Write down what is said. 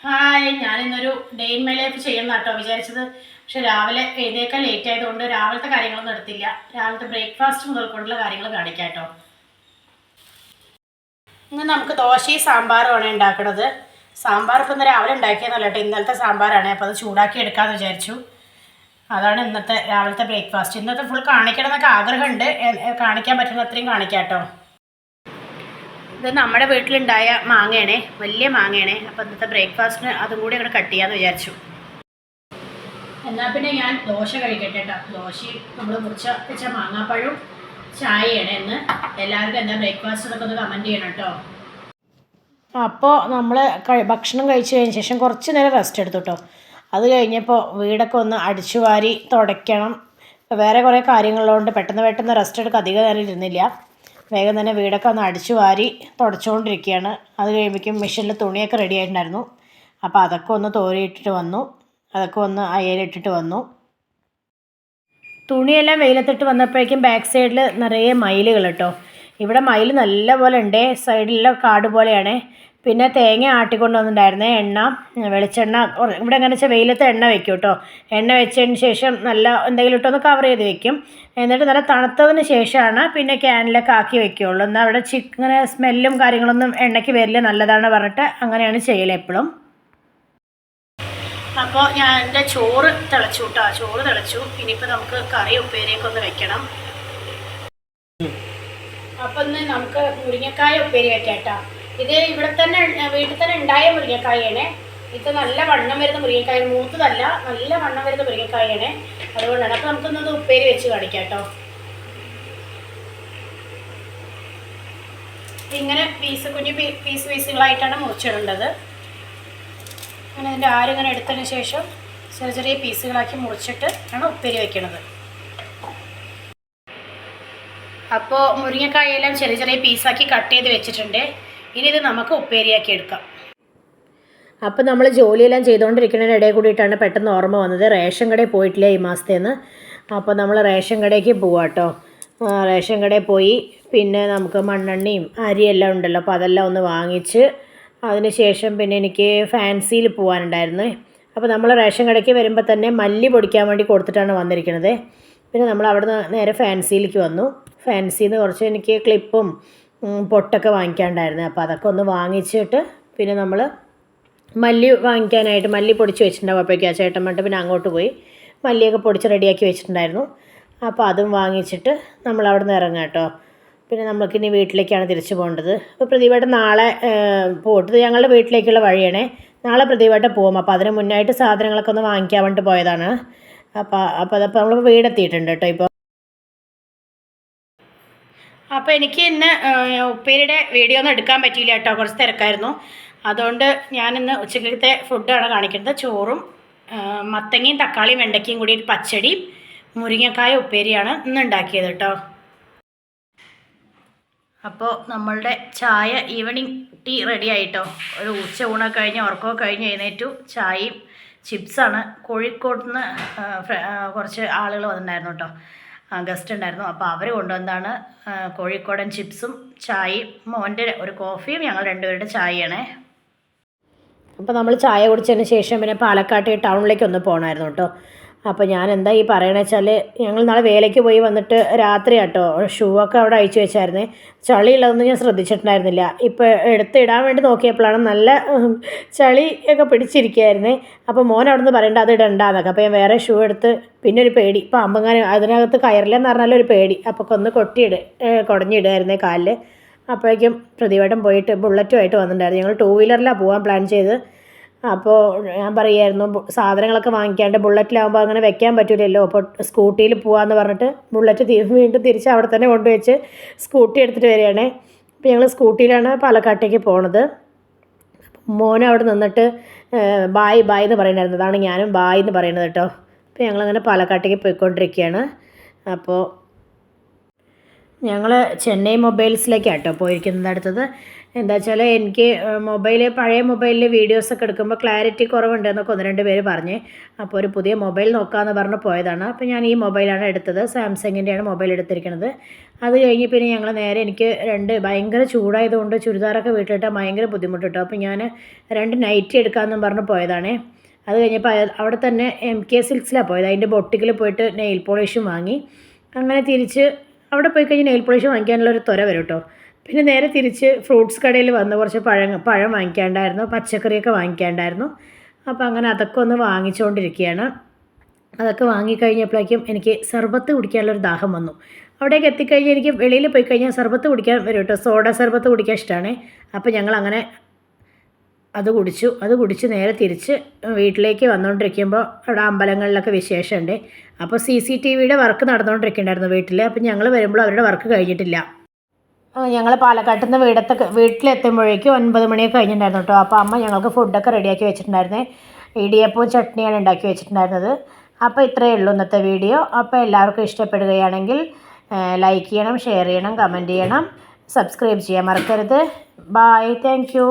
Hi, ഞാനിന്നൊരു day in my life ചെയ്യുന്ന കേട്ടോ വിചാരിച്ചത്. പക്ഷെ രാവിലെ എഴുന്നേക്കാൻ ലേറ്റ് ആയതുകൊണ്ട് രാവിലത്തെ കാര്യങ്ങളൊന്നും എടുത്തില്ല. രാവിലത്തെ ബ്രേക്ക്ഫാസ്റ്റ് മുതൽക്കൊണ്ടുള്ള കാര്യങ്ങൾ കാണിക്കാം കേട്ടോ. ഇന്ന് നമുക്ക് ദോശയും സാമ്പാറുമാണ് ഉണ്ടാക്കുന്നത്. സാമ്പാർ ഇപ്പം ഇന്ന് രാവിലെ ഉണ്ടാക്കിയതല്ല കേട്ടോ, ഇന്നലത്തെ സാമ്പാറാണ്. അപ്പോൾ അത് ചൂടാക്കി എടുക്കാമെന്ന് വിചാരിച്ചു. അതാണ് ഇന്നത്തെ രാവിലത്തെ ബ്രേക്ക്ഫാസ്റ്റ്. ഇന്നത്തെ ഫുൾ കാണിക്കണം എന്നൊക്കെ ആഗ്രഹമുണ്ട്. കാണിക്കാൻ പറ്റുന്ന അത്രയും കാണിക്കാം കേട്ടോ. ഇത് നമ്മുടെ വീട്ടിലുണ്ടായ മാങ്ങയാണേ, വലിയ മാങ്ങയാണേ. അപ്പോൾ ഇന്നത്തെ ബ്രേക്ക്ഫാസ്റ്റിന് അതും കൂടി അങ്ങോട്ട് കട്ട് ചെയ്യാമെന്ന് വിചാരിച്ചു. എന്നാൽ പിന്നെ ഞാൻ ദോശ കഴിക്കട്ടെ കേട്ടോ. ദോശയും നമ്മൾ മുറിച്ച വെച്ച മാങ്ങാപ്പഴവും ചായയാണ് എന്ന്. എല്ലാവർക്കും എന്താ ബ്രേക്ക്ഫാസ്റ്റ് എന്നൊക്കെ ഒന്ന് കമൻറ്റ് ചെയ്യണം കേട്ടോ. അപ്പോൾ നമ്മൾ ഭക്ഷണം കഴിച്ച് കഴിഞ്ഞ ശേഷം കുറച്ച് നേരം റെസ്റ്റ് എടുത്തു കേട്ടോ. അത് കഴിഞ്ഞപ്പോൾ വീടൊക്കെ ഒന്ന് അടിച്ചു വാരി തുടയ്ക്കണം. വേറെ കുറേ കാര്യങ്ങളുള്ളതുകൊണ്ട് പെട്ടെന്ന് റെസ്റ്റ് എടുക്കാൻ അധികം നേരം ഇരുന്നില്ല. വേഗം തന്നെ വീടൊക്കെ ഒന്ന് അടിച്ചു വാരി തുടച്ചുകൊണ്ടിരിക്കുകയാണ്. അത് കഴിയുമ്പോഴേക്കും മെഷീനിൽ തുണിയൊക്കെ റെഡി ആയിട്ടുണ്ടായിരുന്നു. അപ്പോൾ അതൊക്കെ ഒന്ന് തോരിയിട്ടിട്ട് വന്നു. അതൊക്കെ ഒന്ന് അയലിട്ടിട്ട് വന്നു. തുണിയെല്ലാം വെയിലത്തിട്ട് വന്നപ്പോഴേക്കും ബാക്ക് സൈഡിൽ നിറയെ മയിലുകൾ കേട്ടോ. ഇവിടെ മയിൽ നല്ല പോലെ ഉണ്ട്. സൈഡിലെല്ലാം കാട് പോലെയാണ്. പിന്നെ തേങ്ങ ആട്ടിക്കൊണ്ട് വന്നിട്ടുണ്ടായിരുന്നേ, എണ്ണ, വെളിച്ചെണ്ണ. ഇവിടെ എങ്ങനെ വെച്ചാൽ വെയിലത്ത് എണ്ണ വെക്കും കേട്ടോ. എണ്ണ വെച്ചതിന് ശേഷം നല്ല എന്തെങ്കിലും ഇട്ടൊന്ന് കവർ ചെയ്ത് വെക്കും. എന്നിട്ട് നല്ല തണുത്തതിന് ശേഷമാണ് പിന്നെ ക്യാനിലൊക്കെ ആക്കി വെക്കുകയുള്ളൂ. എന്നാൽ അവിടെ ഇങ്ങനെ സ്മെല്ലും കാര്യങ്ങളൊന്നും എണ്ണയ്ക്ക് വരില്ല, നല്ലതാണ് പറഞ്ഞിട്ട് അങ്ങനെയാണ് ചെയ്യൽ എപ്പോഴും. അപ്പോൾ ഞാൻ എൻ്റെ ചോറ് തിളച്ചു കേട്ടോ. ചോറ് തിളച്ചു. ഇനിയിപ്പോൾ നമുക്ക് കറി ഉപ്പേരിയൊക്കെ ഒന്ന് വെക്കണം. അപ്പം ഇന്ന് നമുക്ക് മുരിങ്ങക്കായ ഉപ്പേരി വെക്കാം കേട്ടോ. ഇത് ഇവിടെ തന്നെ വീട്ടിൽ തന്നെ ഉണ്ടായ മുരിങ്ങക്കായാണ്. ഇത് നല്ല വണ്ണം വരുന്ന മുരിങ്ങക്കായ, മൂത്തതല്ല, നല്ല വണ്ണം വരുന്ന മുരിങ്ങക്കായാണ്. അതുകൊണ്ടാണ്. അപ്പോൾ നമുക്കൊന്നത് ഉപ്പേരി വെച്ച് കാണിക്കാം കേട്ടോ. ഇങ്ങനെ കുഞ്ഞു പീസുകളായിട്ടാണ് മുറിച്ചിടേണ്ടത്. അങ്ങനെ അതിൻ്റെ ആരിങ്ങനെ എടുത്തതിന് ശേഷം ചെറിയ പീസുകളാക്കി മുറിച്ചിട്ട് ആണ് ഉപ്പേരി വയ്ക്കണത്. അപ്പോൾ മുരിങ്ങക്കായെല്ലാം ചെറിയ പീസാക്കി കട്ട് ചെയ്ത് വെച്ചിട്ടുണ്ട്. ഇനി ഇത് നമുക്ക് ഉപ്പേരിയാക്കി എടുക്കാം. അപ്പോൾ നമ്മൾ ജോലിയെല്ലാം ചെയ്തുകൊണ്ടിരിക്കുന്നതിന് ഇടയിൽ കൂടിയിട്ടാണ് പെട്ടെന്ന് ഓർമ്മ വന്നത്, റേഷൻ കടയിൽ പോയിട്ടില്ല ഈ മാസത്തേന്ന്. അപ്പോൾ നമ്മൾ റേഷൻ കടയ്ക്ക് പോവാം കേട്ടോ. റേഷൻ കടയിൽ പോയി പിന്നെ നമുക്ക് മണ്ണെണ്ണയും അരിയെല്ലാം ഉണ്ടല്ലോ, അപ്പോൾ അതെല്ലാം ഒന്ന് വാങ്ങിച്ച് അതിന് ശേഷം പിന്നെ എനിക്ക് ഫാൻസിയിൽ പോകാനുണ്ടായിരുന്നു. അപ്പോൾ നമ്മൾ റേഷൻ കടയ്ക്ക് വരുമ്പോൾ തന്നെ മല്ലി പൊടിക്കാൻ വേണ്ടി കൊടുത്തിട്ടാണ് വന്നിരിക്കുന്നത്. പിന്നെ നമ്മൾ അവിടെ നിന്ന് നേരെ ഫാൻസിയിലേക്ക് വന്നു. ഫാൻസിയിൽ നിന്ന് കുറച്ച് എനിക്ക് ക്ലിപ്പും പൊട്ടൊക്കെ വാങ്ങിക്കാനുണ്ടായിരുന്നു. അപ്പോൾ അതൊക്കെ ഒന്ന് വാങ്ങിച്ചിട്ട് പിന്നെ നമ്മൾ മല്ലി വാങ്ങിക്കാനായിട്ട് മല്ലി പൊടിച്ച് വെച്ചിട്ടുണ്ടാവും. അപ്പോഴേക്കും ആ ചേട്ടൻ പറഞ്ഞിട്ട് പിന്നെ അങ്ങോട്ട് പോയി മല്ലിയൊക്കെ പൊടിച്ച് റെഡിയാക്കി വെച്ചിട്ടുണ്ടായിരുന്നു. അപ്പോൾ അതും വാങ്ങിച്ചിട്ട് നമ്മൾ അവിടെ നിന്ന് ഇറങ്ങാം കേട്ടോ. പിന്നെ നമുക്കിനി വീട്ടിലേക്കാണ് തിരിച്ചു പോകേണ്ടത്. അപ്പോൾ പ്രദീപേട്ടൻ നാളെ പോയിട്ട് ഞങ്ങളുടെ വീട്ടിലേക്കുള്ള വഴിയാണേ. നാളെ പ്രദീപേട്ടൻ പോകും. അപ്പോൾ അതിന് മുന്നായിട്ട് സാധനങ്ങളൊക്കെ ഒന്ന് വാങ്ങിക്കാൻ വേണ്ടിയിട്ട് പോയതാണ്. അപ്പോൾ നമ്മൾ വീടെത്തിയിട്ടുണ്ട് കേട്ടോ ഇപ്പോൾ. അപ്പോൾ എനിക്ക് ഇന്ന് ഉപ്പേരിയുടെ വീഡിയോ ഒന്നും എടുക്കാൻ പറ്റിയില്ല കേട്ടോ, കുറച്ച് തിരക്കായിരുന്നു. അതുകൊണ്ട് ഞാനിന്ന് ഉച്ചക്കത്തെ ഫുഡാണ് കാണിക്കുന്നത്. ചോറും മത്തങ്ങയും തക്കാളിയും വെണ്ടയ്ക്കയും കൂടി പച്ചടിയും മുരിങ്ങക്കായ ഉപ്പേരിയാണ് ഇന്ന് ഉണ്ടാക്കിയത് കേട്ടോ. അപ്പോൾ നമ്മളുടെ ചായ ഈവനിങ് ടീ റെഡി ആയിട്ടോ. ഒരു ഉച്ച ഊണൊക്കെ കഴിഞ്ഞ് ഉറക്കമൊക്കെ കഴിഞ്ഞ് എഴുന്നേറ്റു. ചായയും ചിപ്സാണ്. കോഴിക്കോട് നിന്ന് കുറച്ച് ആളുകൾ വന്നിട്ടുണ്ടായിരുന്നു കേട്ടോ, ഗസ്റ്റ് ഉണ്ടായിരുന്നു. അപ്പോൾ അവർ കൊണ്ടുവന്നതാണ് കോഴിക്കോടൻ ചിപ്സും ചായയും. മോൻ്റെ ഒരു കോഫിയും ഞങ്ങൾ രണ്ടുപേരുടെ ചായയാണേ. അപ്പോൾ നമ്മൾ ചായ കുടിച്ചതിന് ശേഷം പിന്നെ പാലക്കാട്ട് ടൗണിലേക്ക് ഒന്ന് പോകണമായിരുന്നു കേട്ടോ. അപ്പോൾ ഞാൻ എന്താ ഈ പറയണത് വെച്ചാൽ, ഞങ്ങൾ നാളെ വേലയ്ക്ക് പോയി വന്നിട്ട് രാത്രി കേട്ടോ ഷൂ ഒക്കെ അവിടെ അഴിച്ചു വെച്ചായിരുന്നേ. ചളിയുള്ളതൊന്നും ഞാൻ ശ്രദ്ധിച്ചിട്ടുണ്ടായിരുന്നില്ല. ഇപ്പോൾ എടുത്തിടാൻ വേണ്ടി നോക്കിയപ്പോഴാണ് നല്ല ചളി ഒക്കെ പിടിച്ചിരിക്കുകയായിരുന്നേ. അപ്പോൾ മോൻ അവിടെ നിന്ന് പറയേണ്ട അത് ഇടണ്ടെന്നൊക്കെ. അപ്പോൾ ഞാൻ വേറെ ഷൂ എടുത്ത്, പിന്നെ ഒരു പേടി, പാമ്പങ്ങനെ അതിനകത്ത് കയറില്ലെന്ന് പറഞ്ഞാലും ഒരു പേടി. അപ്പോൾ ഒന്ന് കുടഞ്ഞിടുമായിരുന്നേ കാലിൽ. അപ്പോഴേക്കും പ്രതിവേട്ടം പോയിട്ട് ബുള്ളറ്റുമായിട്ട് വന്നിട്ടുണ്ടായിരുന്നു. ഞങ്ങൾ 2 വീലറിലാണ് പോകാൻ പ്ലാൻ ചെയ്ത്. അപ്പോൾ ഞാൻ പറയുമായിരുന്നു സാധനങ്ങളൊക്കെ വാങ്ങിക്കാണ്ട് ബുള്ളറ്റിലാകുമ്പോൾ അങ്ങനെ വെക്കാൻ പറ്റില്ലല്ലോ, അപ്പോൾ സ്കൂട്ടിയിൽ പോകാമെന്ന് പറഞ്ഞിട്ട് ബുള്ളറ്റ് വീണ്ടും തിരിച്ച് അവിടെ തന്നെ കൊണ്ടുവച്ച് സ്കൂട്ടി എടുത്തിട്ട് വരികയാണേ. അപ്പോൾ ഞങ്ങൾ സ്കൂട്ടിയിലാണ് പാലക്കാട്ടേക്ക് പോണത്. മോൻ അവിടെ നിന്നിട്ട് ബായ് എന്ന് പറയുന്നുണ്ടായിരുന്നു. അതാണ് ഞാനും ബായ് എന്ന് പറയുന്നത് കേട്ടോ. അപ്പോൾ ഞങ്ങളങ്ങനെ പാലക്കാട്ടേക്ക് പോയിക്കൊണ്ടിരിക്കുകയാണ്. അപ്പോൾ ഞങ്ങൾ ചെന്നൈ മൊബൈൽസിലേക്കാണ് കേട്ടോ പോയിരിക്കുന്നത്. അടുത്തത് എന്താ വെച്ചാൽ എനിക്ക് പഴയ മൊബൈലിൽ വീഡിയോസൊക്കെ എടുക്കുമ്പോൾ ക്ലാരിറ്റി കുറവുണ്ടെന്നൊക്കെ 1-2 പേര് പറഞ്ഞ്. അപ്പോൾ ഒരു പുതിയ മൊബൈൽ നോക്കാമെന്ന് പറഞ്ഞ് പോയതാണ്. അപ്പോൾ ഞാൻ ഈ മൊബൈലാണ് എടുത്തത്. സാംസങ്ങിൻ്റെയാണ് മൊബൈൽ എടുത്തിരിക്കുന്നത്. അത് കഴിഞ്ഞ് പിന്നെ ഞങ്ങൾ നേരെ എനിക്ക് ഭയങ്കര ചൂടായതുകൊണ്ട് ചുരിദാറൊക്കെ വീട്ടിലിട്ടാൽ ഭയങ്കര ബുദ്ധിമുട്ട് കിട്ടും. അപ്പോൾ ഞാൻ 2 നൈറ്റി എടുക്കാമെന്നും പറഞ്ഞ് പോയതാണേ. അത് കഴിഞ്ഞപ്പോൾ അവിടെ തന്നെ MK സിൽക്സിലാണ് പോയത്. അതിൻ്റെ ബൊട്ടിക്കിൽ പോയിട്ട് നെയിൽ പോളിഷും വാങ്ങി. അങ്ങനെ തിരിച്ച് അവിടെ പോയി കഴിഞ്ഞ് നെയിൽ പോളിഷ് വാങ്ങിക്കാനുള്ളൊരു ത്വര വരും കേട്ടോ. പിന്നെ നേരെ തിരിച്ച് ഫ്രൂട്ട്സ് കടയിൽ വന്ന് കുറച്ച് പഴം വാങ്ങിക്കാണ്ടായിരുന്നു, പച്ചക്കറിയൊക്കെ വാങ്ങിക്കാണ്ടായിരുന്നു. അപ്പോൾ അങ്ങനെ അതൊക്കെ ഒന്ന് വാങ്ങിച്ചുകൊണ്ടിരിക്കുകയാണ്. അതൊക്കെ വാങ്ങിക്കഴിഞ്ഞപ്പോഴേക്കും എനിക്ക് സർബത്ത് കുടിക്കാനുള്ളൊരു ദാഹം വന്നു. അവിടേക്ക് എത്തിക്കഴിഞ്ഞാൽ എനിക്ക് വെളിയിൽ പോയി കഴിഞ്ഞാൽ സർബത്ത് കുടിക്കാൻ വരും കേട്ടോ. സോഡ സർബത്ത് കുടിക്കാൻ ഇഷ്ടമാണ്. അപ്പോൾ ഞങ്ങളങ്ങനെ അത് കുടിച്ച് നേരെ തിരിച്ച് വീട്ടിലേക്ക് വന്നുകൊണ്ടിരിക്കുമ്പോൾ അവിടെ അമ്പലങ്ങളിലൊക്കെ വിശേഷമുണ്ട്. അപ്പോൾ CCTVയുടെ വർക്ക് നടന്നുകൊണ്ടിരിക്കുന്നുണ്ടായിരുന്നു വീട്ടിൽ. അപ്പോൾ ഞങ്ങൾ വരുമ്പോൾ അവരുടെ വർക്ക് കഴിഞ്ഞിട്ടില്ല. ഞങ്ങൾ പാലക്കാട്ടിൽ നിന്ന് വീട്ടിലെത്തുമ്പോഴേക്കും 9 മണിയൊക്കെ കഴിഞ്ഞിട്ടുണ്ടായിരുന്നു കേട്ടോ. അപ്പോൾ അമ്മ ഞങ്ങൾക്ക് ഫുഡൊക്കെ റെഡിയാക്കി വെച്ചിട്ടുണ്ടായിരുന്നേ. ഇടിയപ്പവും ചട്നിയാണ് ഉണ്ടാക്കി വെച്ചിട്ടുണ്ടായിരുന്നത്. അപ്പോൾ ഇത്രയേ ഉള്ളൂ ഇന്നത്തെ വീഡിയോ. അപ്പോൾ എല്ലാവർക്കും ഇഷ്ടപ്പെടുകയാണെങ്കിൽ ലൈക്ക് ചെയ്യണം, ഷെയർ ചെയ്യണം, കമൻറ്റ് ചെയ്യണം, സബ്സ്ക്രൈബ് ചെയ്യാൻ മറക്കരുത്. Bye, thank U.